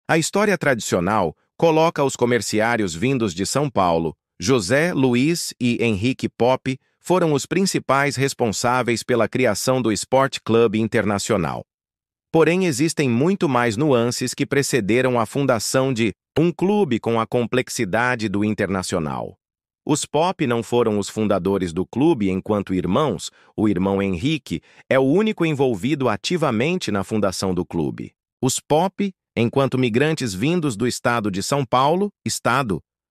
A história tradicional coloca os comerciários vindos de São Paulo, José, Luiz e Henrique Popp, foram os principais responsáveis pela criação do Sport Clube Internacional. Porém, existem muito mais nuances que precederam a fundação de um clube com a complexidade do Internacional. Os Popp não foram os fundadores do clube enquanto irmãos. O irmão Henrique é o único envolvido ativamente na fundação do clube. Os Popp, enquanto migrantes vindos do estado de São Paulo,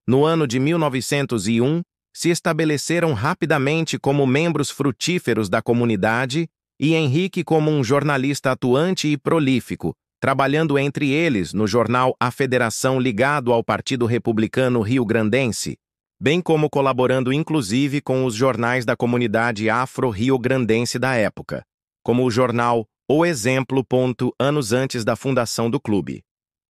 no ano de 1901, se estabeleceram rapidamente como membros frutíferos da comunidade e Henrique como um jornalista atuante e prolífico, trabalhando entre eles no jornal A Federação ligado ao Partido Republicano Rio-Grandense, bem como colaborando inclusive com os jornais da comunidade afro-rio-grandense da época, como o jornal O Exemplo. Anos antes da fundação do clube.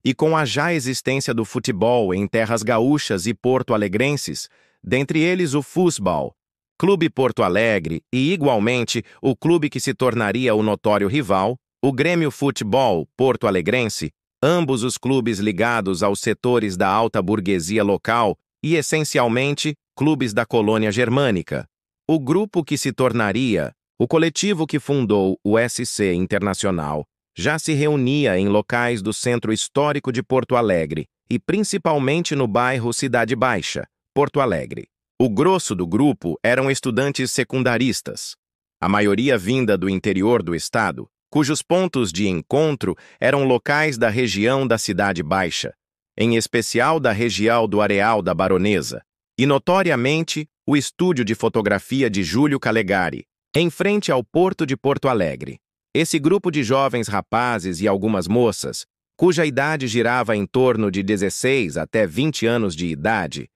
E com a já existência do futebol em terras gaúchas e porto-alegrenses, dentre eles o Fußball, Clube Porto Alegre e, igualmente, o clube que se tornaria o notório rival, o Grêmio Futebol Porto-Alegrense, ambos os clubes ligados aos setores da alta burguesia local e, essencialmente, clubes da colônia germânica. O grupo que se tornaria, o coletivo que fundou o SC Internacional, já se reunia em locais do centro histórico de Porto Alegre e principalmente no bairro Cidade Baixa, Porto Alegre. O grosso do grupo eram estudantes secundaristas, a maioria vinda do interior do estado, cujos pontos de encontro eram locais da região da Cidade Baixa, em especial da região do Areal da Baronesa, e notoriamente o estúdio de fotografia de Júlio Calegari, em frente ao porto de Porto Alegre. Esse grupo de jovens rapazes e algumas moças, cuja idade girava em torno de 16 até 20 anos de idade,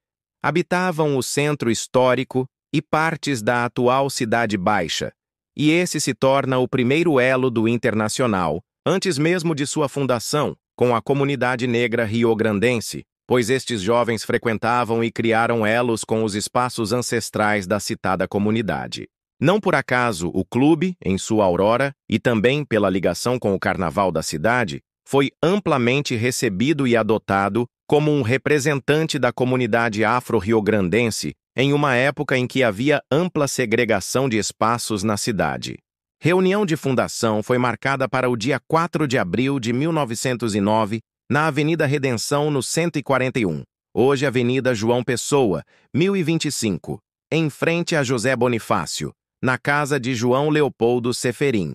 habitavam o centro histórico e partes da atual Cidade Baixa, e esse se torna o primeiro elo do Internacional, antes mesmo de sua fundação, com a comunidade negra rio-grandense, pois estes jovens frequentavam e criaram elos com os espaços ancestrais da citada comunidade. Não por acaso o clube, em sua aurora, e também pela ligação com o carnaval da cidade, foi amplamente recebido e adotado como um representante da comunidade afro-riograndense em uma época em que havia ampla segregação de espaços na cidade. Reunião de fundação foi marcada para o dia 4 de abril de 1909, na Avenida Redenção, no 141, hoje Avenida João Pessoa, 1025, em frente a José Bonifácio, na casa de João Leopoldo Seferin.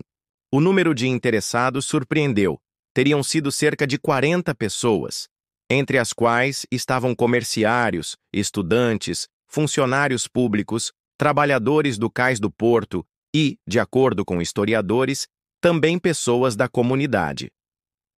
O número de interessados surpreendeu. Teriam sido cerca de 40 pessoas, entre as quais estavam comerciários, estudantes, funcionários públicos, trabalhadores do cais do porto e, de acordo com historiadores, também pessoas da comunidade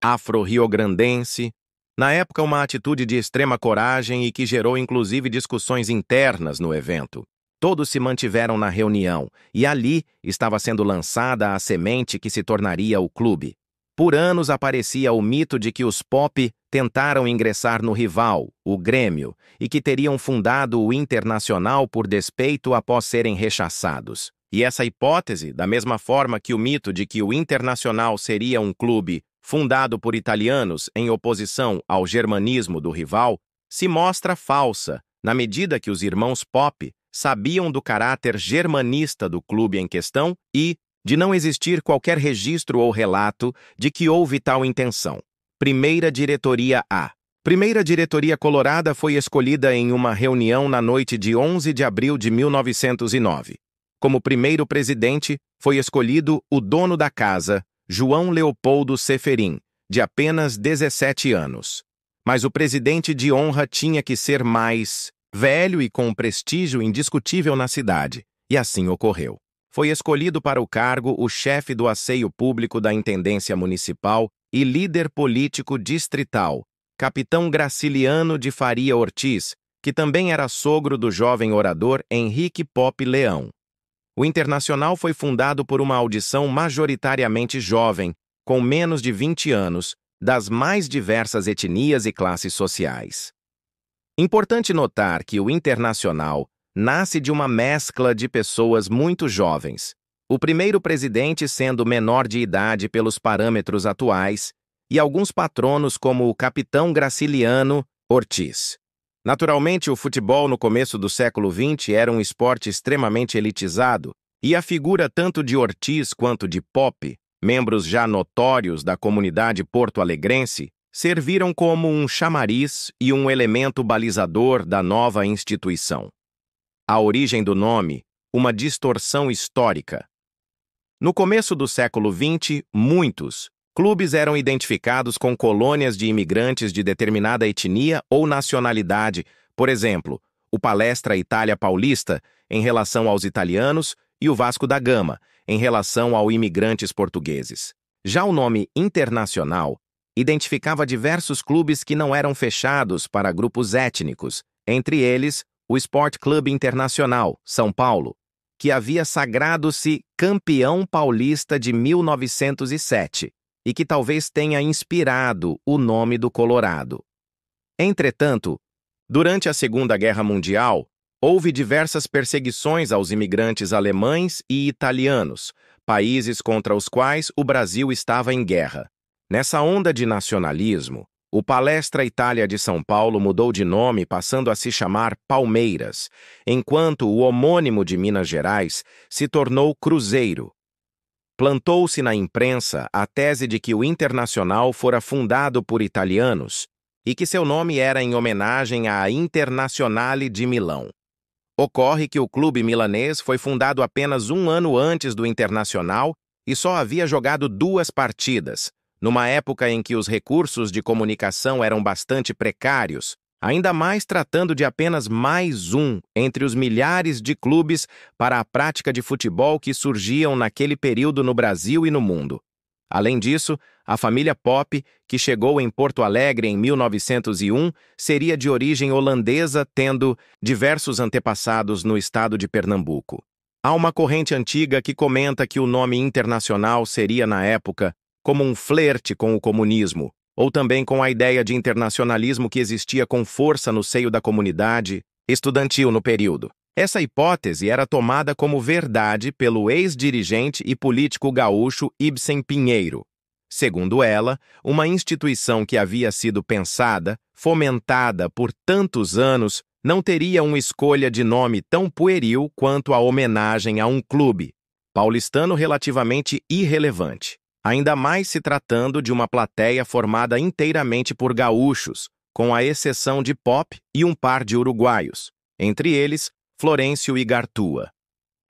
afro-riograndense, na época uma atitude de extrema coragem e que gerou inclusive discussões internas no evento. Todos se mantiveram na reunião, e ali estava sendo lançada a semente que se tornaria o clube. Por anos aparecia o mito de que os Popp tentaram ingressar no rival, o Grêmio, e que teriam fundado o Internacional por despeito após serem rechaçados. E essa hipótese, da mesma forma que o mito de que o Internacional seria um clube fundado por italianos em oposição ao germanismo do rival, se mostra falsa, na medida que os irmãos Popp sabiam do caráter germanista do clube em questão e de não existir qualquer registro ou relato de que houve tal intenção. Primeira diretoria A. Primeira diretoria colorada foi escolhida em uma reunião na noite de 11 de abril de 1909. Como primeiro presidente, foi escolhido o dono da casa, João Leopoldo Seferin, de apenas 17 anos. Mas o presidente de honra tinha que ser mais velho e com prestígio indiscutível na cidade, e assim ocorreu. Foi escolhido para o cargo o chefe do asseio público da Intendência Municipal e líder político distrital, capitão Graciliano de Faria Ortiz, que também era sogro do jovem orador Henrique Popp Leão. O Internacional foi fundado por uma audição majoritariamente jovem, com menos de 20 anos, das mais diversas etnias e classes sociais. Importante notar que o Internacional nasce de uma mescla de pessoas muito jovens, o primeiro presidente sendo menor de idade pelos parâmetros atuais, e alguns patronos como o capitão Graciliano Ortiz. Naturalmente, o futebol no começo do século XX era um esporte extremamente elitizado, e a figura tanto de Ortiz quanto de Pope, membros já notórios da comunidade porto-alegrense, serviram como um chamariz e um elemento balizador da nova instituição. A origem do nome, uma distorção histórica. No começo do século XX, muitos clubes eram identificados com colônias de imigrantes de determinada etnia ou nacionalidade, por exemplo, o Palestra Itália Paulista, em relação aos italianos, e o Vasco da Gama, em relação aos imigrantes portugueses. Já o nome Internacional identificava diversos clubes que não eram fechados para grupos étnicos, entre eles o Sport Clube Internacional, São Paulo, que havia sagrado-se campeão paulista de 1907 e que talvez tenha inspirado o nome do Colorado. Entretanto, durante a Segunda Guerra Mundial, houve diversas perseguições aos imigrantes alemães e italianos, países contra os quais o Brasil estava em guerra. Nessa onda de nacionalismo, o Palestra Itália de São Paulo mudou de nome, passando a se chamar Palmeiras, enquanto o homônimo de Minas Gerais se tornou Cruzeiro. Plantou-se na imprensa a tese de que o Internacional fora fundado por italianos e que seu nome era em homenagem à Internazionale de Milão. Ocorre que o clube milanês foi fundado apenas um ano antes do Internacional e só havia jogado 2 partidas, numa época em que os recursos de comunicação eram bastante precários, ainda mais tratando de apenas mais um entre os milhares de clubes para a prática de futebol que surgiam naquele período no Brasil e no mundo. Além disso, a família Pope, que chegou em Porto Alegre em 1901, seria de origem holandesa, tendo diversos antepassados no estado de Pernambuco. Há uma corrente antiga que comenta que o nome Internacional seria, na época, como um flerte com o comunismo, ou também com a ideia de internacionalismo que existia com força no seio da comunidade estudantil no período. Essa hipótese era tomada como verdade pelo ex-dirigente e político gaúcho Ibsen Pinheiro. Segundo ela, uma instituição que havia sido pensada, fomentada por tantos anos, não teria uma escolha de nome tão pueril quanto a homenagem a um clube paulistano relativamente irrelevante, ainda mais se tratando de uma plateia formada inteiramente por gaúchos, com a exceção de Pop e um par de uruguaios, entre eles Florencio e Gartua.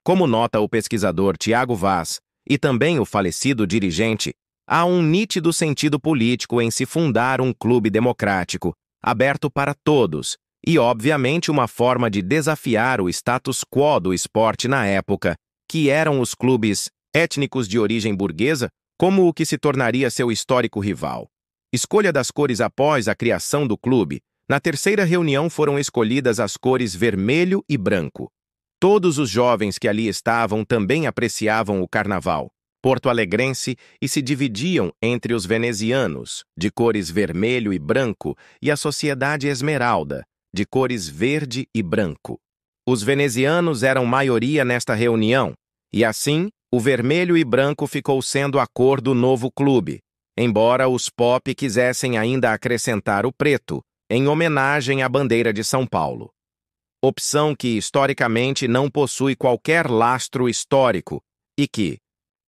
Como nota o pesquisador Tiago Vaz, e também o falecido dirigente, há um nítido sentido político em se fundar um clube democrático, aberto para todos, e obviamente uma forma de desafiar o status quo do esporte na época, que eram os clubes étnicos de origem burguesa, como o que se tornaria seu histórico rival. Escolha das cores após a criação do clube. Na terceira reunião foram escolhidas as cores vermelho e branco. Todos os jovens que ali estavam também apreciavam o carnaval porto-alegrense e se dividiam entre os venezianos, de cores vermelho e branco, e a sociedade esmeralda, de cores verde e branco. Os venezianos eram maioria nesta reunião, e assim, o vermelho e branco ficou sendo a cor do novo clube, embora os Pop quisessem ainda acrescentar o preto, em homenagem à bandeira de São Paulo. Opção que, historicamente, não possui qualquer lastro histórico e que,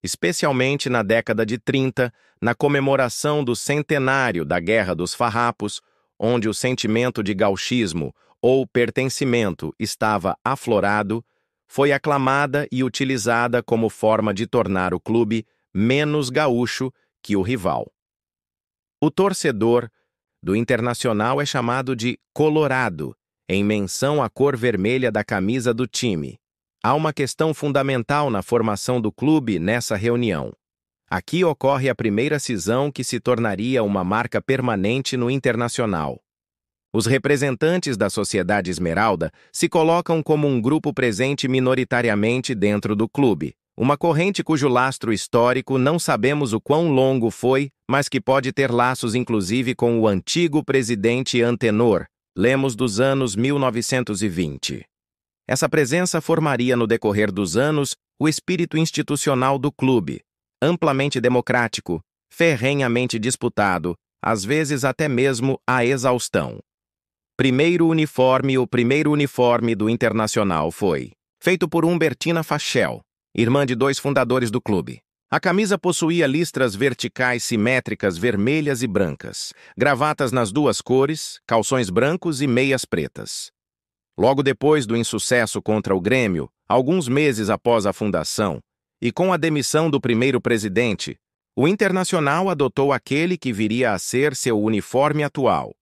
especialmente na década de 30, na comemoração do centenário da Guerra dos Farrapos, onde o sentimento de gauchismo ou pertencimento estava aflorado, foi aclamada e utilizada como forma de tornar o clube menos gaúcho que o rival. O torcedor do Internacional é chamado de Colorado, em menção à cor vermelha da camisa do time. Há uma questão fundamental na formação do clube nessa reunião. Aqui ocorre a primeira cisão que se tornaria uma marca permanente no Internacional. Os representantes da Sociedade Esmeralda se colocam como um grupo presente minoritariamente dentro do clube, uma corrente cujo lastro histórico não sabemos o quão longo foi, mas que pode ter laços inclusive com o antigo presidente Antenor, Lemos dos anos 1920. Essa presença formaria no decorrer dos anos o espírito institucional do clube, amplamente democrático, ferrenhamente disputado, às vezes até mesmo à exaustão. O primeiro uniforme do Internacional foi feito por Humbertina Fachel, irmã de 2 fundadores do clube. A camisa possuía listras verticais simétricas vermelhas e brancas, gravatas nas 2 cores, calções brancos e meias pretas. Logo depois do insucesso contra o Grêmio, alguns meses após a fundação, e com a demissão do primeiro presidente, o Internacional adotou aquele que viria a ser seu uniforme atual.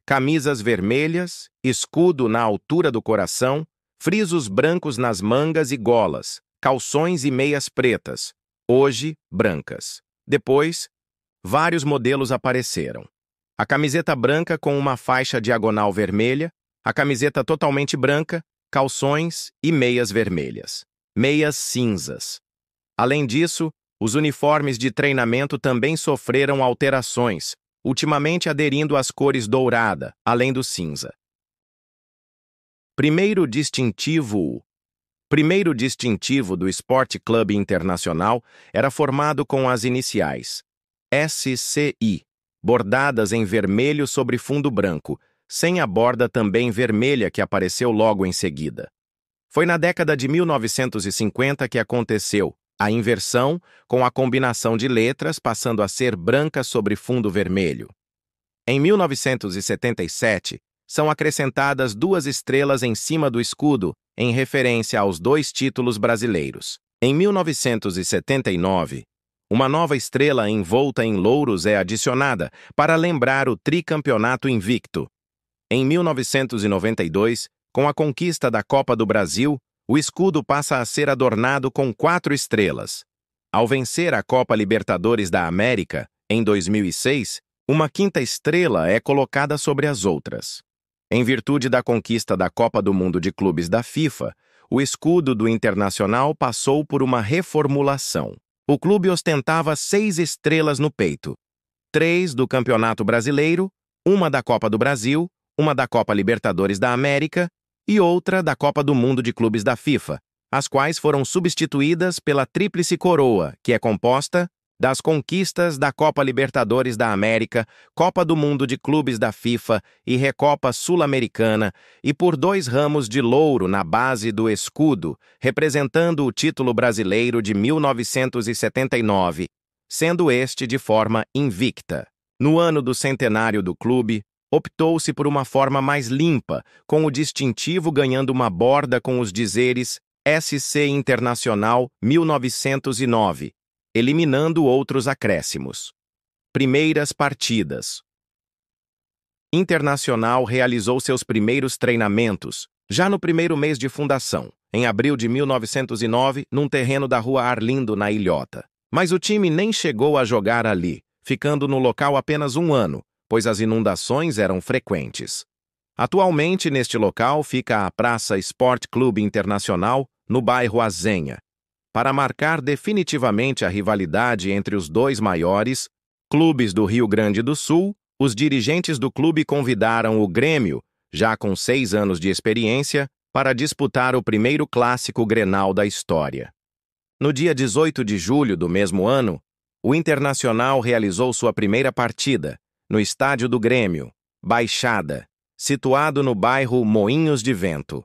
Camisas vermelhas, escudo na altura do coração, frisos brancos nas mangas e golas, calções e meias pretas, hoje brancas. Depois, vários modelos apareceram. A camiseta branca com uma faixa diagonal vermelha, a camiseta totalmente branca, calções e meias vermelhas. Meias cinzas. Além disso, os uniformes de treinamento também sofreram alterações, ultimamente aderindo às cores dourada, além do cinza. Primeiro distintivo do Sport Clube Internacional era formado com as iniciais SCI, bordadas em vermelho sobre fundo branco, sem a borda também vermelha que apareceu logo em seguida. Foi na década de 1950 que aconteceu a inversão, com a combinação de letras passando a ser branca sobre fundo vermelho. Em 1977, são acrescentadas 2 estrelas em cima do escudo, em referência aos 2 títulos brasileiros. Em 1979, uma nova estrela envolta em louros é adicionada para lembrar o tricampeonato invicto. Em 1992, com a conquista da Copa do Brasil, o escudo passa a ser adornado com 4 estrelas. Ao vencer a Copa Libertadores da América, em 2006, uma 5ª estrela é colocada sobre as outras. Em virtude da conquista da Copa do Mundo de Clubes da FIFA, o escudo do Internacional passou por uma reformulação. O clube ostentava 6 estrelas no peito, 3 do Campeonato Brasileiro, uma da Copa do Brasil, uma da Copa Libertadores da América e outra da Copa do Mundo de Clubes da FIFA, as quais foram substituídas pela Tríplice Coroa, que é composta das conquistas da Copa Libertadores da América, Copa do Mundo de Clubes da FIFA e Recopa Sul-Americana, e por 2 ramos de louro na base do escudo, representando o título brasileiro de 1979, sendo este de forma invicta. No ano do centenário do clube, optou-se por uma forma mais limpa, com o distintivo ganhando uma borda com os dizeres SC Internacional 1909, eliminando outros acréscimos. Primeiras partidas. Internacional realizou seus primeiros treinamentos, já no primeiro mês de fundação, em abril de 1909, num terreno da Rua Arlindo, na Ilhota. Mas o time nem chegou a jogar ali, ficando no local apenas 1 ano, pois as inundações eram frequentes. Atualmente, neste local fica a Praça Sport Clube Internacional, no bairro Azenha. Para marcar definitivamente a rivalidade entre os 2 maiores clubes do Rio Grande do Sul, os dirigentes do clube convidaram o Grêmio, já com 6 anos de experiência, para disputar o primeiro clássico Grenal da história. No dia 18 de julho do mesmo ano, o Internacional realizou sua primeira partida, no estádio do Grêmio, Baixada, situado no bairro Moinhos de Vento.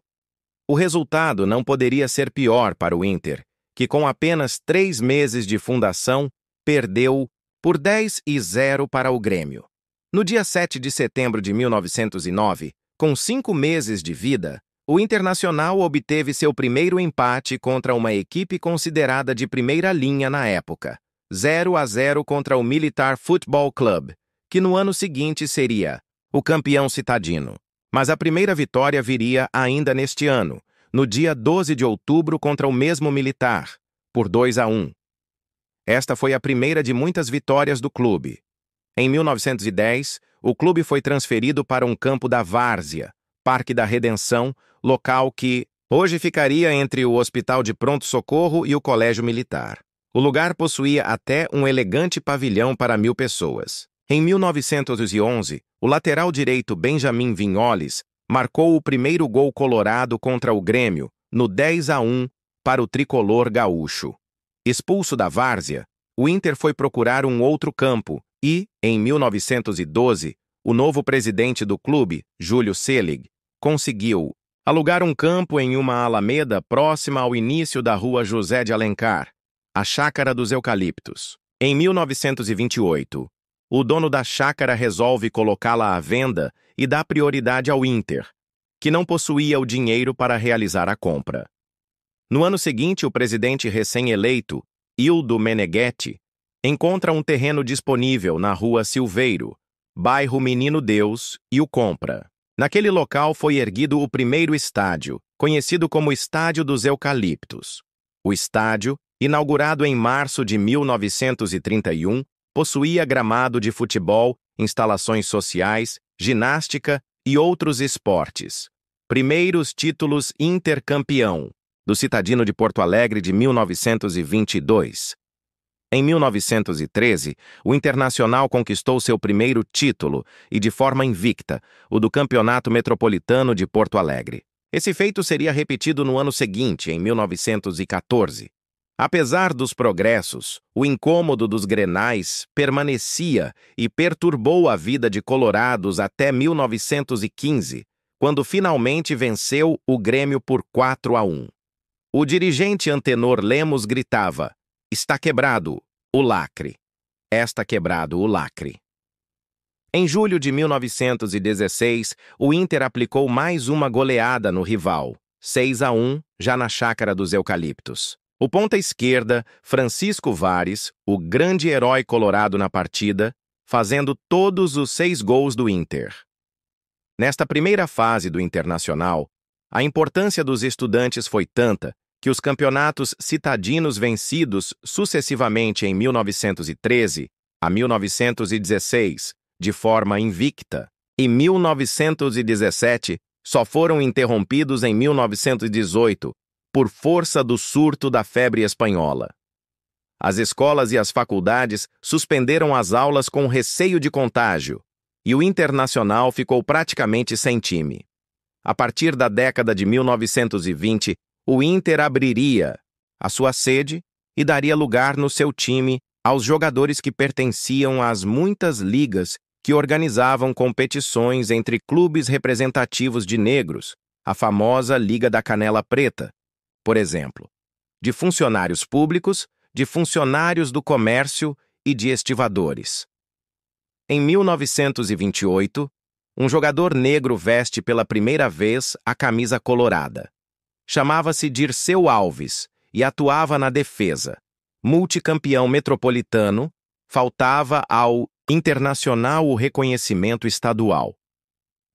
O resultado não poderia ser pior para o Inter, que com apenas 3 meses de fundação, perdeu por 10-0 para o Grêmio. No dia 7 de setembro de 1909, com 5 meses de vida, o Internacional obteve seu primeiro empate contra uma equipe considerada de primeira linha na época, 0-0 contra o Militar Football Club, que no ano seguinte seria o campeão citadino. Mas a primeira vitória viria ainda neste ano, no dia 12 de outubro contra o mesmo Militar, por 2-1. Esta foi a primeira de muitas vitórias do clube. Em 1910, o clube foi transferido para um campo da Várzea, Parque da Redenção, local que hoje ficaria entre o Hospital de Pronto-Socorro e o Colégio Militar. O lugar possuía até um elegante pavilhão para 1000 pessoas. Em 1911, o lateral direito Benjamin Vinholes marcou o primeiro gol colorado contra o Grêmio, no 10-1 para o tricolor gaúcho. Expulso da Várzea, o Inter foi procurar um outro campo e, em 1912, o novo presidente do clube, Júlio Selig, conseguiu alugar um campo em uma alameda próxima ao início da rua José de Alencar, a Chácara dos Eucaliptos. Em 1928, o dono da chácara resolve colocá-la à venda e dá prioridade ao Inter, que não possuía o dinheiro para realizar a compra. No ano seguinte, o presidente recém-eleito, Ildo Meneghetti, encontra um terreno disponível na rua Silveiro, bairro Menino Deus, e o compra. Naquele local foi erguido o primeiro estádio, conhecido como Estádio dos Eucaliptos. O estádio, inaugurado em março de 1931, possuía gramado de futebol, instalações sociais, ginástica e outros esportes. Primeiros títulos intercampeão, do Citadino de Porto Alegre de 1922. Em 1913, o Internacional conquistou seu primeiro título, e de forma invicta, o do Campeonato Metropolitano de Porto Alegre. Esse feito seria repetido no ano seguinte, em 1914. Apesar dos progressos, o incômodo dos grenais permanecia e perturbou a vida de colorados até 1915, quando finalmente venceu o Grêmio por 4-1. O dirigente Antenor Lemos gritava: "Está quebrado o lacre. Está quebrado o lacre." Em julho de 1916, o Inter aplicou mais uma goleada no rival, 6-1, já na Chácara dos Eucaliptos. O ponta-esquerda, Francisco Vares, o grande herói colorado na partida, fazendo todos os 6 gols do Inter. Nesta primeira fase do Internacional, a importância dos estudantes foi tanta que os campeonatos citadinos vencidos sucessivamente em 1913 a 1916, de forma invicta, e 1917 só foram interrompidos em 1918, por força do surto da febre espanhola. As escolas e as faculdades suspenderam as aulas com receio de contágio, e o Internacional ficou praticamente sem time. A partir da década de 1920, o Inter abriria a sua sede e daria lugar no seu time aos jogadores que pertenciam às muitas ligas que organizavam competições entre clubes representativos de negros, a famosa Liga da Canela Preta, por exemplo, de funcionários públicos, de funcionários do comércio e de estivadores. Em 1928, um jogador negro veste pela primeira vez a camisa colorada. Chamava-se Dirceu Alves e atuava na defesa. Multicampeão metropolitano, faltava ao Internacional o reconhecimento estadual.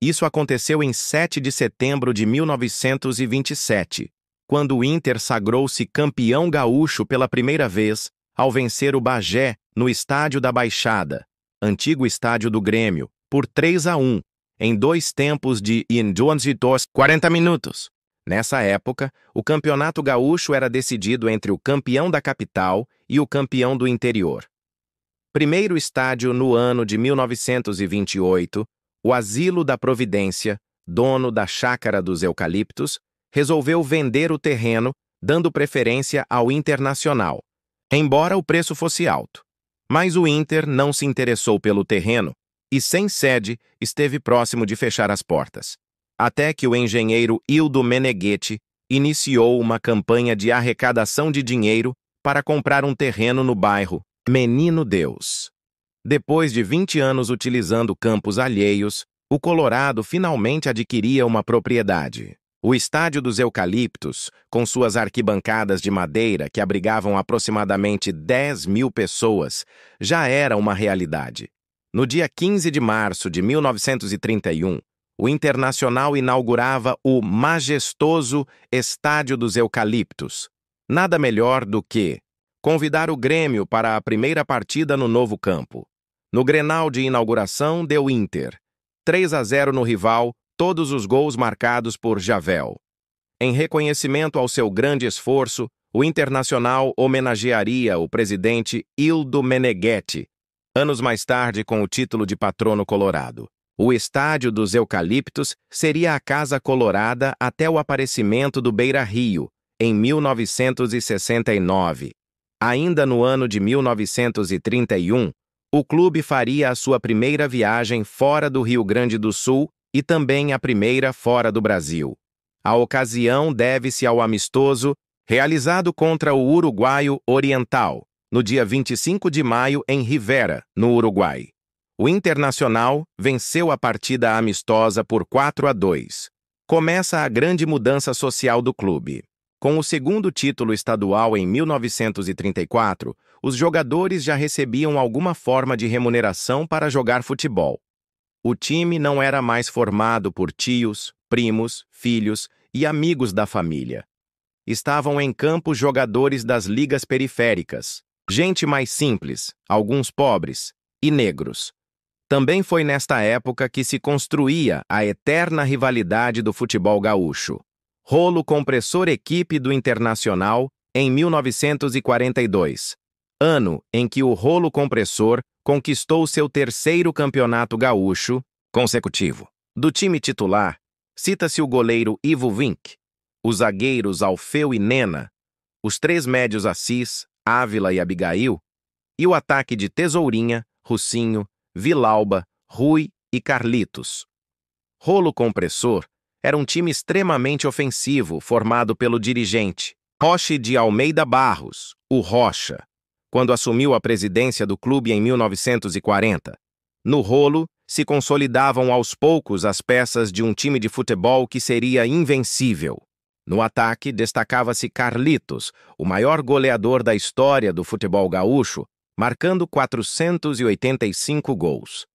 Isso aconteceu em 7 de setembro de 1927, quando o Inter sagrou-se campeão gaúcho pela primeira vez, ao vencer o Bagé no Estádio da Baixada, antigo estádio do Grêmio, por 3-1, em 2 tempos de 40 minutos. Nessa época, o campeonato gaúcho era decidido entre o campeão da capital e o campeão do interior. Primeiro estádio no ano de 1928, o Asilo da Providência, dono da Chácara dos Eucaliptos, resolveu vender o terreno, dando preferência ao Internacional, embora o preço fosse alto. Mas o Inter não se interessou pelo terreno e, sem sede, esteve próximo de fechar as portas, até que o engenheiro Ildo Meneghetti iniciou uma campanha de arrecadação de dinheiro para comprar um terreno no bairro Menino Deus. Depois de 20 anos utilizando campos alheios, o Colorado finalmente adquiria uma propriedade. O Estádio dos Eucaliptos, com suas arquibancadas de madeira que abrigavam aproximadamente 10.000 pessoas, já era uma realidade. No dia 15 de março de 1931, o Internacional inaugurava o majestoso Estádio dos Eucaliptos. Nada melhor do que convidar o Grêmio para a primeira partida no novo campo. No Grenal de inauguração, deu Inter 3-0 no rival, todos os gols marcados por Javel. Em reconhecimento ao seu grande esforço, o Internacional homenagearia o presidente Ildo Meneghetti, anos mais tarde com o título de patrono colorado. O Estádio dos Eucaliptos seria a Casa Colorada até o aparecimento do Beira-Rio, em 1969. Ainda no ano de 1931, o clube faria a sua primeira viagem fora do Rio Grande do Sul e também a primeira fora do Brasil. A ocasião deve-se ao amistoso realizado contra o Uruguaio Oriental, no dia 25 de maio em Rivera, no Uruguai. O Internacional venceu a partida amistosa por 4-2. Começa a grande mudança social do clube. Com o segundo título estadual em 1934, os jogadores já recebiam alguma forma de remuneração para jogar futebol. O time não era mais formado por tios, primos, filhos e amigos da família. Estavam em campo jogadores das ligas periféricas, gente mais simples, alguns pobres e negros. Também foi nesta época que se construía a eterna rivalidade do futebol gaúcho. Rolo Compressor equipe do Internacional em 1942, ano em que o Rolo Compressor conquistou seu terceiro campeonato gaúcho consecutivo. Do time titular, cita-se o goleiro Ivo Vink, os zagueiros Alfeu e Nena, os três médios Assis, Ávila e Abigail, e o ataque de Tesourinha, Russinho, Vilauba, Rui e Carlitos. Rolo Compressor era um time extremamente ofensivo formado pelo dirigente Roche de Almeida Barros, o Rocha, quando assumiu a presidência do clube em 1940. No Rolo, se consolidavam aos poucos as peças de um time de futebol que seria invencível. No ataque, destacava-se Carlitos, o maior goleador da história do futebol gaúcho, marcando 485 gols.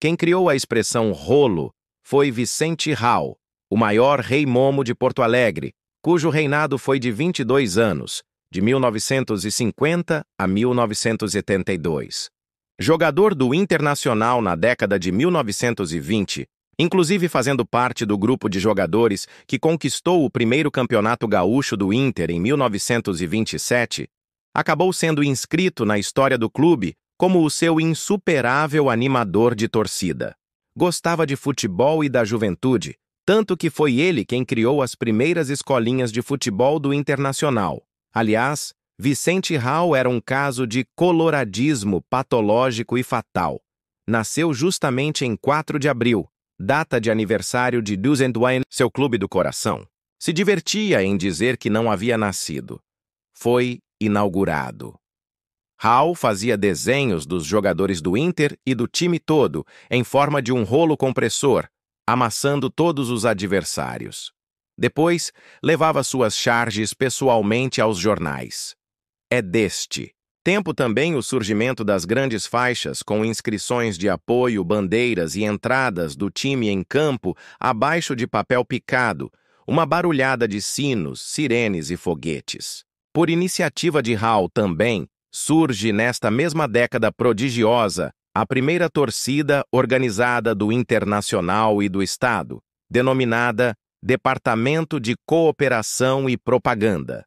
Quem criou a expressão rolo foi Vicente Rau, o maior rei momo de Porto Alegre, cujo reinado foi de 22 anos, de 1950 a 1972. Jogador do Internacional na década de 1920, inclusive fazendo parte do grupo de jogadores que conquistou o primeiro campeonato gaúcho do Inter em 1927, acabou sendo inscrito na história do clube como o seu insuperável animador de torcida. Gostava de futebol e da juventude, tanto que foi ele quem criou as primeiras escolinhas de futebol do Internacional. Aliás, Vicente Rau era um caso de coloradismo patológico e fatal. Nasceu justamente em 4 de abril, data de aniversário de Duzenduain, seu clube do coração. Se divertia em dizer que não havia nascido. Foi inaugurado. Rau fazia desenhos dos jogadores do Inter e do time todo em forma de um rolo compressor, amassando todos os adversários. Depois, levava suas charges pessoalmente aos jornais. É deste tempo também o surgimento das grandes faixas com inscrições de apoio, bandeiras e entradas do time em campo abaixo de papel picado, uma barulhada de sinos, sirenes e foguetes. Por iniciativa de Rau também, surge nesta mesma década prodigiosa a primeira torcida organizada do Internacional e do Estado, denominada Departamento de Cooperação e Propaganda.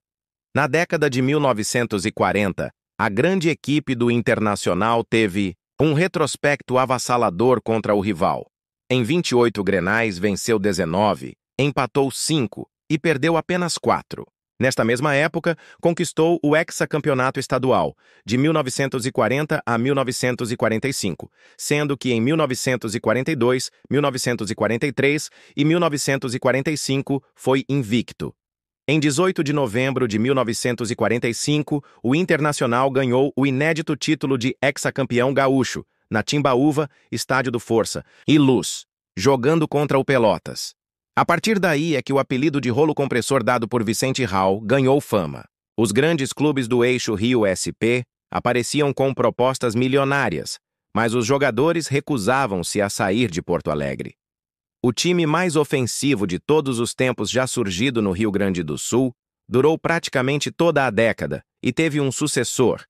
Na década de 1940, a grande equipe do Internacional teve um retrospecto avassalador contra o rival. Em 28 grenais venceu 19, empatou 5 e perdeu apenas 4. Nesta mesma época, conquistou o hexacampeonato estadual, de 1940 a 1945, sendo que em 1942, 1943 e 1945 foi invicto. Em 18 de novembro de 1945, o Internacional ganhou o inédito título de hexacampeão gaúcho, na Timbaúva, Estádio do Força e Luz, jogando contra o Pelotas. A partir daí é que o apelido de rolo compressor dado por Vicente Rau ganhou fama. Os grandes clubes do eixo Rio-SP apareciam com propostas milionárias, mas os jogadores recusavam-se a sair de Porto Alegre. O time mais ofensivo de todos os tempos já surgido no Rio Grande do Sul durou praticamente toda a década e teve um sucessor,